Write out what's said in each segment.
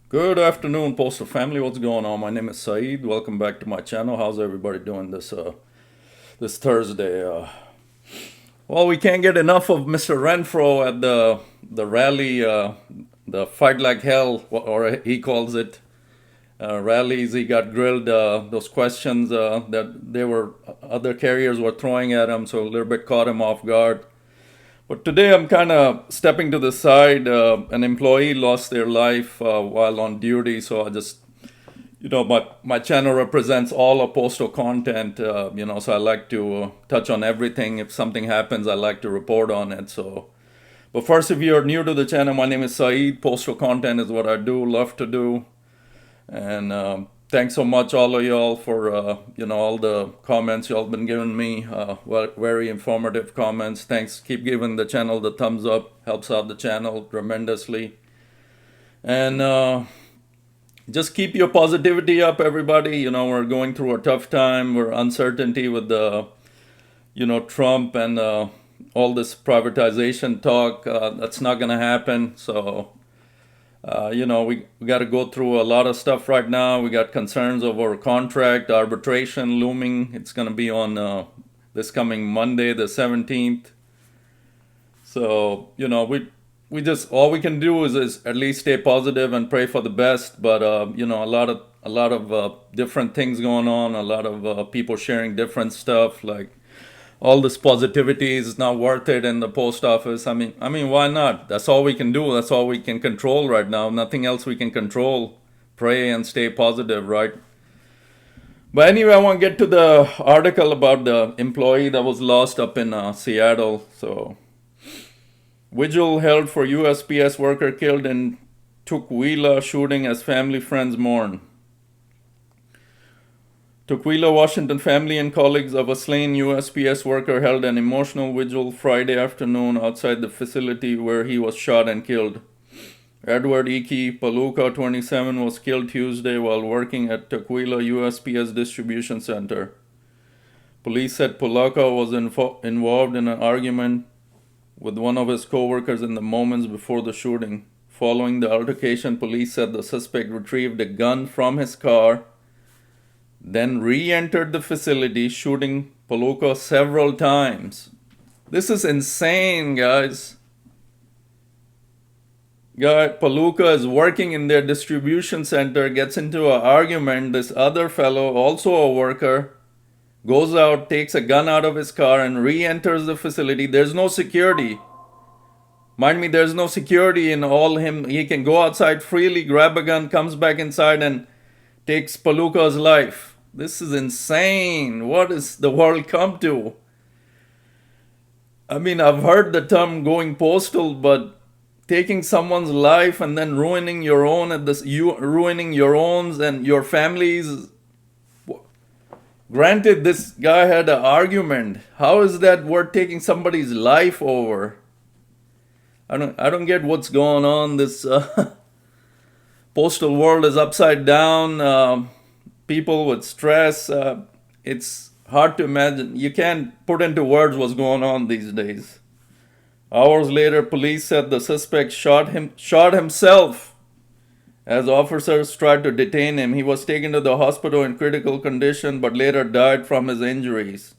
Good afternoon, Postal family. What's going on? My name is Saeed. Welcome back to my channel. How's everybody doing this Thursday? Well, we can't get enough of Mr. Renfro at the rally, the fight like hell, or he calls it rallies. He got grilled those questions that they were other carriers were throwing at him, so a little bit caught him off guard. But today I'm kind of stepping to the side. An employee lost their life while on duty, so I just, my channel represents all of postal content, so I like to touch on everything. If something happens, I like to report on it. But first, if you're new to the channel, my name is Saeed. Postal content is what I do, love to do. And thanks so much, all of y'all, for all the comments y'all been giving me. Very informative comments. Thanks. Keep giving the channel the thumbs up. Helps out the channel tremendously. And just keep your positivity up, everybody. We're going through a tough time. We're uncertainty with the Trump and all this privatization talk. That's not gonna happen. So we got to go through a lot of stuff right now. We got concerns over contract arbitration looming. It's going to be on this coming Monday, the 17th. So we just all we can do is at least stay positive and pray for the best. But a lot of different things going on. A lot of people sharing different stuff like all this positivity is not worth it in the post office. I mean, why not? That's all we can do. That's all we can control right now. Nothing else we can control. Pray and stay positive, right? But anyway, I want to get to the article about the employee that was lost up in Seattle. So, vigil held for USPS worker killed in Tukwila shooting as family friends mourn. Tukwila, Washington family and colleagues of a slain USPS worker held an emotional vigil Friday afternoon outside the facility where he was shot and killed. Edward Ike Poloka, 27, was killed Tuesday while working at Tukwila USPS distribution center. Police said Poloka was involved in an argument with one of his co-workers in the moments before the shooting. Following the altercation, police said the suspect retrieved a gun from his car, then re-entered the facility, shooting Poloka several times. This is insane, guys. Poloka is working in their distribution center, gets into an argument. This other fellow, also a worker, goes out, takes a gun out of his car, and re-enters the facility. There's no security. Mind me, there's no security in all him. He can go outside freely, grab a gun, comes back inside, and takes Poloka's life. This is insane. What is the world come to? I mean, I've heard the term going postal, but taking someone's life and then ruining your own ruining your own and your family's. Granted, this guy had an argument. How is that worth taking somebody's life over? I don't get what's going on. This postal world is upside down. People with stress. It's hard to imagine. You can't put into words what's going on these days. Hours later, police said the suspect shot himself as officers tried to detain him. He was taken to the hospital in critical condition but later died from his injuries.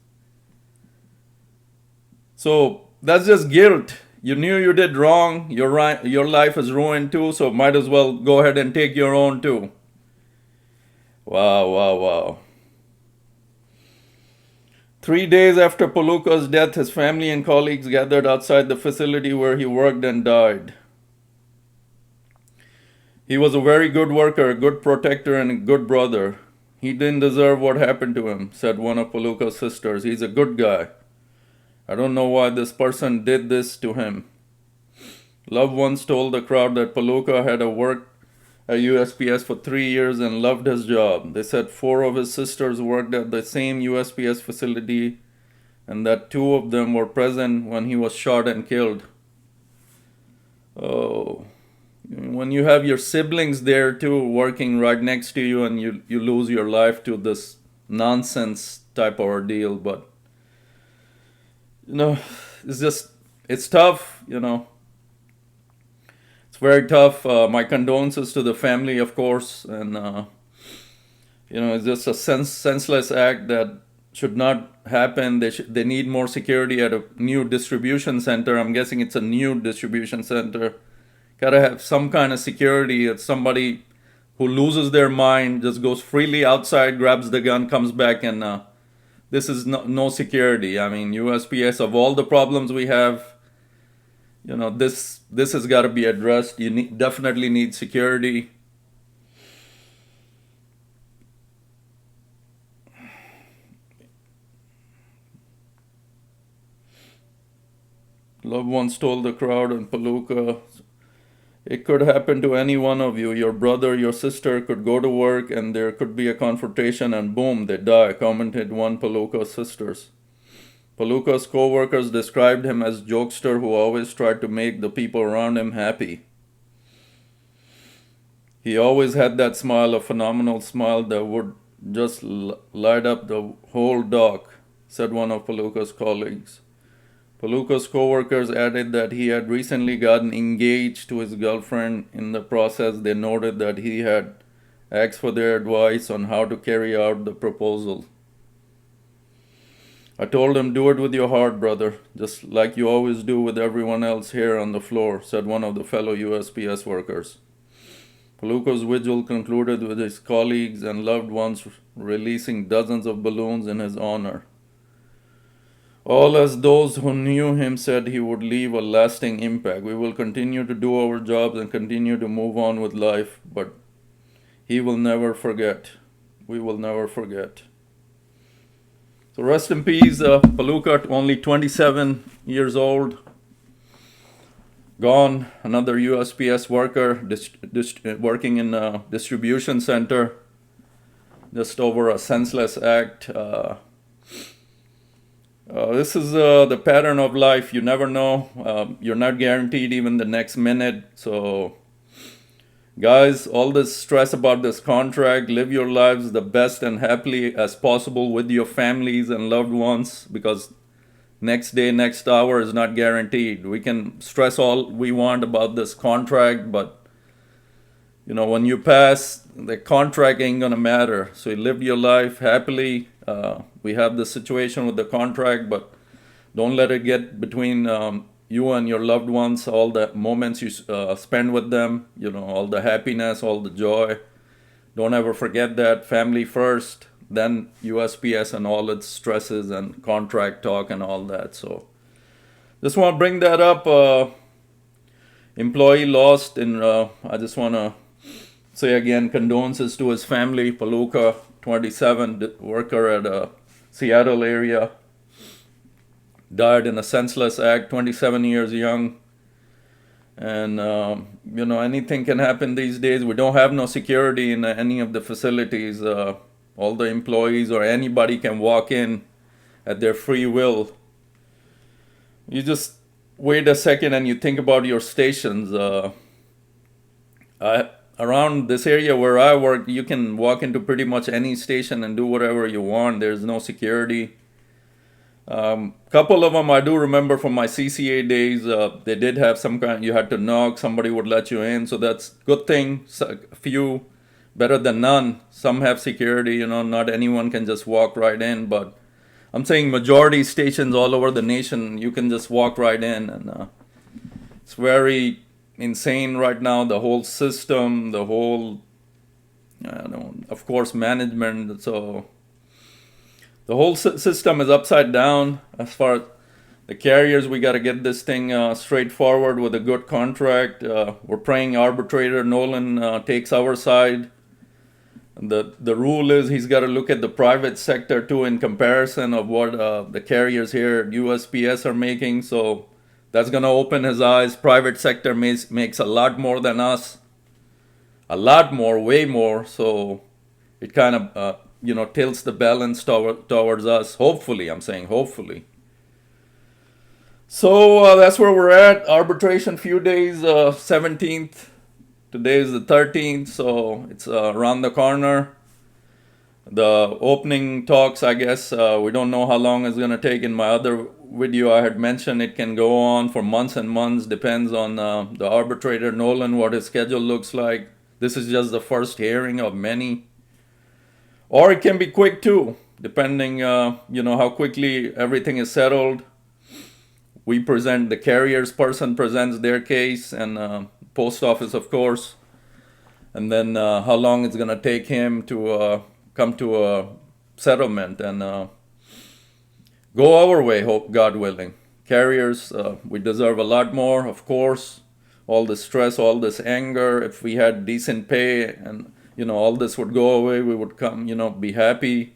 So that's just guilt. You knew you did wrong. Your life is ruined too, so might as well go ahead and take your own too. Wow, wow, wow. 3 days after Poloka's death, his family and colleagues gathered outside the facility where he worked and died. He was a very good worker, a good protector, and a good brother. He didn't deserve what happened to him, said one of Poloka's sisters. He's a good guy. I don't know why this person did this to him. Loved ones told the crowd that Poloka had worked at USPS for 3 years and loved his job. They said 4 of his sisters worked at the same USPS facility and that 2 of them were present when he was shot and killed. Oh, when you have your siblings there too working right next to you and you lose your life to this nonsense type of ordeal. But it's tough. very tough. My condolences to the family, of course, and it's just a senseless act that should not happen. They need more security at a new distribution center. I'm guessing it's a new distribution center. Gotta have some kind of security. It's somebody who loses their mind, just goes freely outside, grabs the gun, comes back, and this is no security. I mean, USPS, of all the problems we have, this has got to be addressed. You definitely need security. Loved ones told the crowd in Poloka, it could happen to any one of you. Your brother, your sister could go to work and there could be a confrontation and boom, they die, commented one Poloka's sisters. Poloka's co-workers described him as jokester who always tried to make the people around him happy. He always had that smile, a phenomenal smile that would just light up the whole dock, said one of Poloka's colleagues. Poloka's co-workers added that he had recently gotten engaged to his girlfriend. In the process, they noted that he had asked for their advice on how to carry out the proposal. I told him, do it with your heart, brother, just like you always do with everyone else here on the floor, said one of the fellow USPS workers. Poloka's vigil concluded with his colleagues and loved ones releasing dozens of balloons in his honor. All as those who knew him said he would leave a lasting impact. We will continue to do our jobs and continue to move on with life, but he will never forget. We will never forget. So rest in peace, Poloka, only 27 years old. Gone. Another USPS worker working in a distribution center. Just over a senseless act. This is the pattern of life. You never know. You're not guaranteed even the next minute. So, guys, all this stress about this contract, live your lives the best and happily as possible with your families and loved ones, because next day, next hour is not guaranteed. We can stress all we want about this contract, but when you pass, the contract ain't gonna matter. So you live your life happily. We have this situation with the contract, but don't let it get between you and your loved ones. All the moments you spend with them, all the happiness, all the joy. Don't ever forget that. Family first, then USPS and all its stresses and contract talk and all that. So just want to bring that up. Employee lost, and I just want to say again, condolences to his family. Poloka, 27, worker at a Seattle area, died in a senseless act, 27 years young. And, anything can happen these days. We don't have no security in any of the facilities. All the employees or anybody can walk in at their free will. You just wait a second and you think about your stations. Around this area where I work, you can walk into pretty much any station and do whatever you want. There's no security. Couple of them I do remember from my CCA days. They did have some kind, you had to knock, somebody would let you in. So that's good thing. Few better than none. Some have security, not anyone can just walk right in. But I'm saying majority stations all over the nation, you can just walk right in. And it's very insane right now, the whole system, the whole, of course, management. So the whole system is upside down. As far as the carriers, we got to get this thing straightforward with a good contract. We're praying arbitrator Nolan takes our side. The rule is he's got to look at the private sector too in comparison of what the carriers here at USPS are making. So that's going to open his eyes. Private sector makes a lot more than us. A lot more, way more. So it kind of, tilts the balance towards us. Hopefully, I'm saying hopefully. So that's where we're at. Arbitration, few days, 17th. Today is the 13th, so it's around the corner. The opening talks, I guess, we don't know how long it's going to take. In my other video I had mentioned, it can go on for months and months, depends on the arbitrator, Nolan, what his schedule looks like. This is just the first hearing of many. Or it can be quick too, depending, how quickly everything is settled. We present, the carrier's person presents their case, and post office, of course. And then how long it's going to take him to come to a settlement and go our way, hope God willing. Carriers, we deserve a lot more, of course. All the stress, all this anger, if we had decent pay and, all this would go away, we would come, be happy.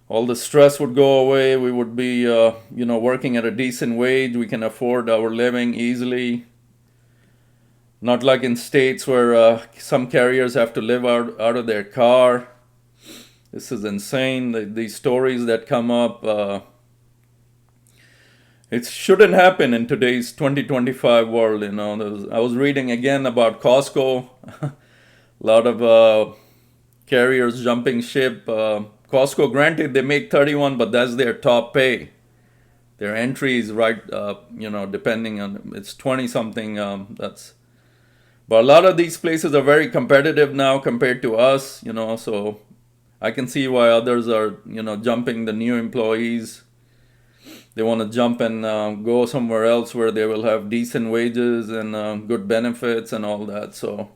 All the stress would go away. We would be, working at a decent wage. We can afford our living easily. Not like in states where some carriers have to live out of their car. This is insane. These stories that come up, it shouldn't happen in today's 2025 world. I was reading again about Costco. A lot of carriers jumping ship. Costco, granted, they make 31, but that's their top pay. Their entry is right, depending on, it's 20 something. But a lot of these places are very competitive now compared to us, so I can see why others are, jumping the new employees. They want to jump and go somewhere else where they will have decent wages and good benefits and all that. So,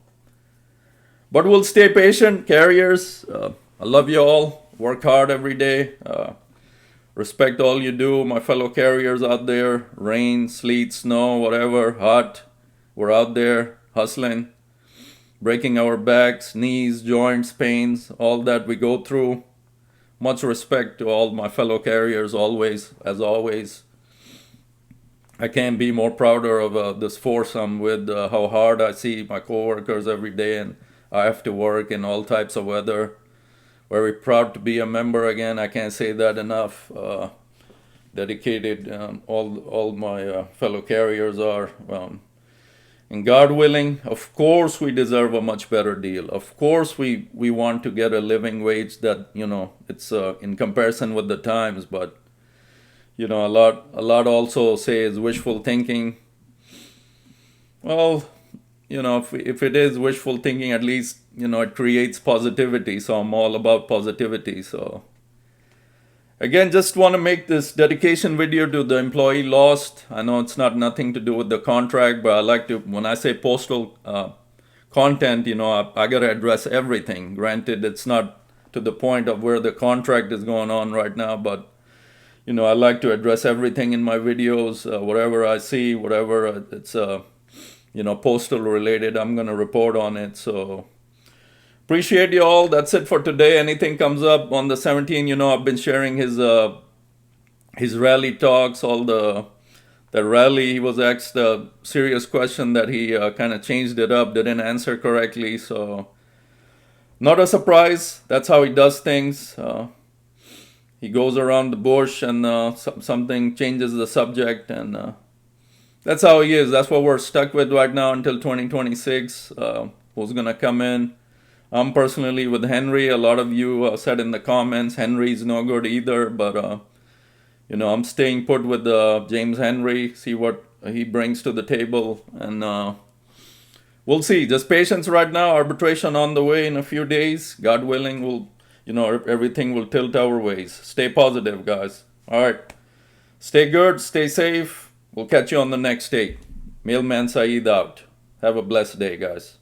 but we'll stay patient, carriers. I love you all. Work hard every day. Respect all you do, my fellow carriers out there. Rain, sleet, snow, whatever, hot. We're out there hustling, breaking our backs, knees, joints, pains, all that we go through. Much respect to all my fellow carriers, always, as always. I can't be more prouder of this force I'm with, how hard I see my coworkers every day, and I have to work in all types of weather. Very proud to be a member again. I can't say that enough. Dedicated, all my fellow carriers are. And God willing, of course we deserve a much better deal. Of course we want to get a living wage that, it's in comparison with the times. But, a lot also say is wishful thinking. Well, if it is wishful thinking, at least, it creates positivity. So I'm all about positivity. So again, just want to make this dedication video to the employee lost. I know it's nothing to do with the contract, but I like to, when I say postal content, I got to address everything. Granted, it's not to the point of where the contract is going on right now, but, I like to address everything in my videos. Whatever I see, whatever it's, postal related, I'm going to report on it. So appreciate you all. That's it for today. Anything comes up on the 17th, I've been sharing his rally talks, all the rally. He was asked a serious question that he kind of changed it up, didn't answer correctly. So not a surprise. That's how he does things. He goes around the bush and something changes the subject, and that's how he is. That's what we're stuck with right now until 2026. Who's going to come in? I'm personally with Henry. A lot of you said in the comments, Henry's no good either. But, I'm staying put with James Henry, see what he brings to the table. And we'll see. Just patience right now. Arbitration on the way in a few days. God willing, everything will tilt our ways. Stay positive, guys. All right. Stay good. Stay safe. We'll catch you on the next day. Mailman Saeed out. Have a blessed day, guys.